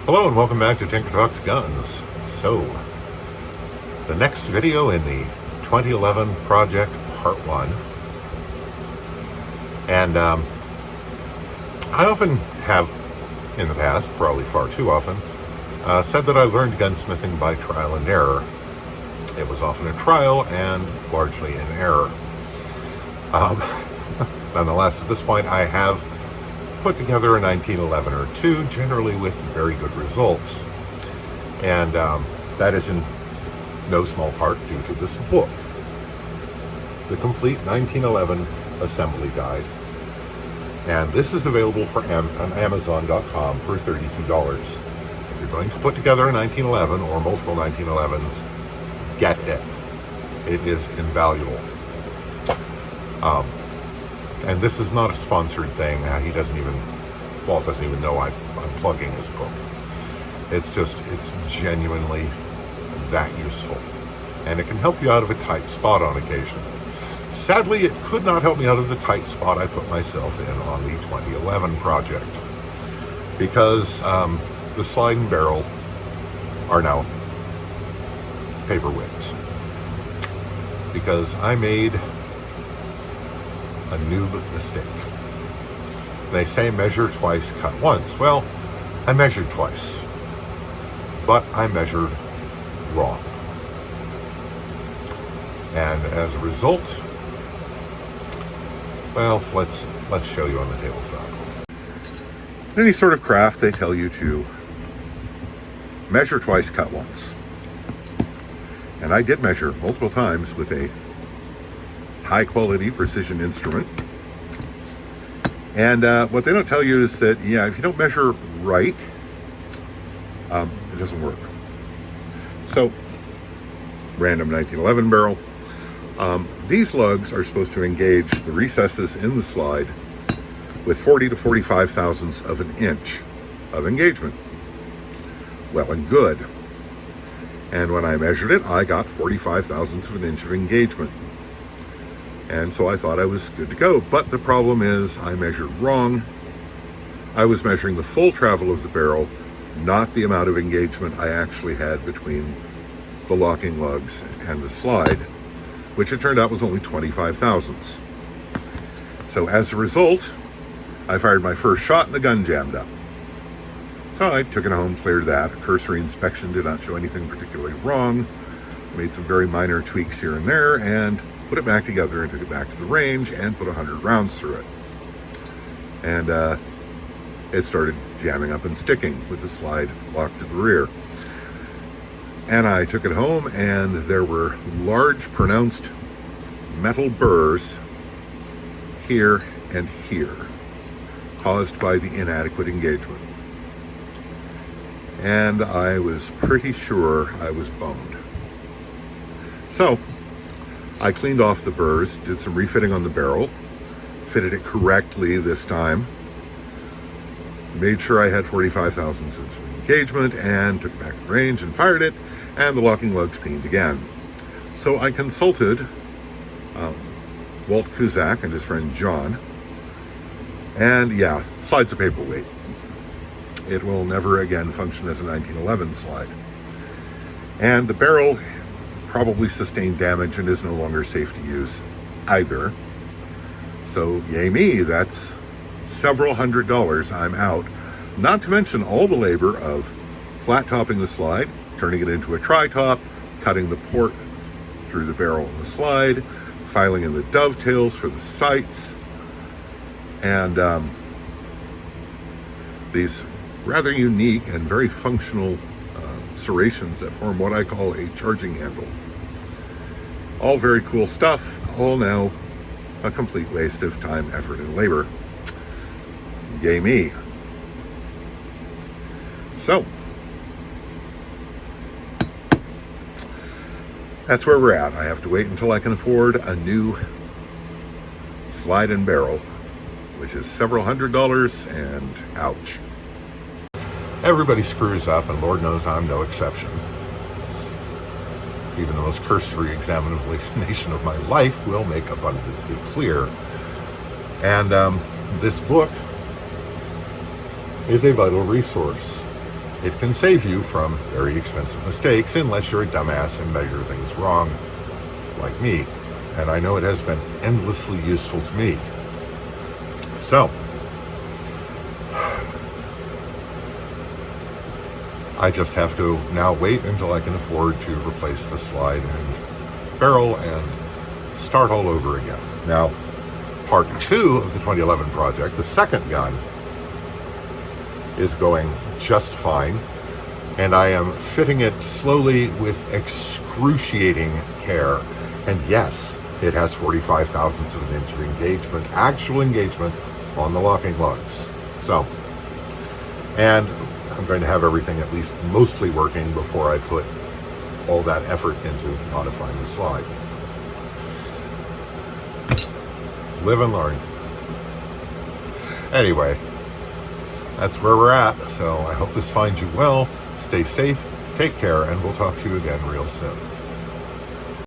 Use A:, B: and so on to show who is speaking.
A: Hello and welcome back to Tinker Talks Guns. So, the next video in the 2011 project, part 1. And I often have, in the past, probably far too often, said that I learned gunsmithing by trial and error. It was often a trial and largely an error. Nonetheless, at this point, I have put together a 1911 or two, generally with very good results. And that is in no small part due to this book, the complete 1911 assembly guide. And this is available for on Amazon.com for $32. If you're going to put together a 1911 or multiple 1911s, get it. It is invaluable. And this is not a sponsored thing. Walt doesn't even know I'm plugging his book. It's genuinely that useful. And it can help you out of a tight spot on occasion. Sadly, it could not help me out of the tight spot I put myself in on the 2011 project. Because the slide and barrel are now paperweights. Because I made a noob mistake. They say measure twice, cut once. Well, I measured twice, but I measured wrong. And as a result, well, let's show you on the tabletop. In any sort of craft, they tell you to measure twice, cut once. And I did measure multiple times with a high quality precision instrument. And what they don't tell you is that, if you don't measure right, it doesn't work. So, random 1911 barrel. These lugs are supposed to engage the recesses in the slide with 40 to 45 thousandths of an inch of engagement. Well and good. And when I measured it, I got 45 thousandths of an inch of engagement. And so I thought I was good to go. But the problem is I measured wrong. I was measuring the full travel of the barrel, not the amount of engagement I actually had between the locking lugs and the slide, which it turned out was only 25 thousandths. So as a result, I fired my first shot and the gun jammed up. So I took it home, cleared that. Cursory inspection did not show anything particularly wrong. Made some very minor tweaks here and there and put it back together and took it back to the range and put 100 rounds through it. And it started jamming up and sticking with the slide locked to the rear. And I took it home and there were large pronounced metal burrs here and here, caused by the inadequate engagement. And I was pretty sure I was boned. So I cleaned off the burrs, did some refitting on the barrel, fitted it correctly this time, made sure I had 45 thousandths of engagement, and took it back to the range and fired it, and the locking lugs peened again. So I consulted Walt Kuzak and his friend John, and slide's a paperweight. It will never again function as a 1911 slide. And the barrel probably sustained damage and is no longer safe to use either. So yay me, that's several $100s I'm out. Not to mention all the labor of flat topping the slide, turning it into a tri-top, cutting the port through the barrel and the slide, filing in the dovetails for the sights, and these rather unique and very functional serrations that form what I call a charging handle. All very cool stuff, all now a complete waste of time, effort, and labor. Yay me. So, that's where we're at. I have to wait until I can afford a new slide and barrel, which is several $100s, and ouch. Everybody screws up, and Lord knows I'm no exception. Even the most cursory examination of my life will make abundantly clear. And this book is a vital resource. it can save you from very expensive mistakes unless you're a dumbass and measure things wrong like me. And I know it has been endlessly useful to me. So, I just have to now wait until I can afford to replace the slide and barrel and start all over again. Now, part 2 of the 2011 project, the second gun, is going just fine, and I am fitting it slowly with excruciating care. And yes, it has 45 thousandths of an inch of engagement, actual engagement on the locking lugs. So, and I'm going to have everything at least mostly working before I put all that effort into modifying the slide. Live and learn. Anyway, that's where we're at. So I hope this finds you well. Stay safe, take care, and we'll talk to you again real soon.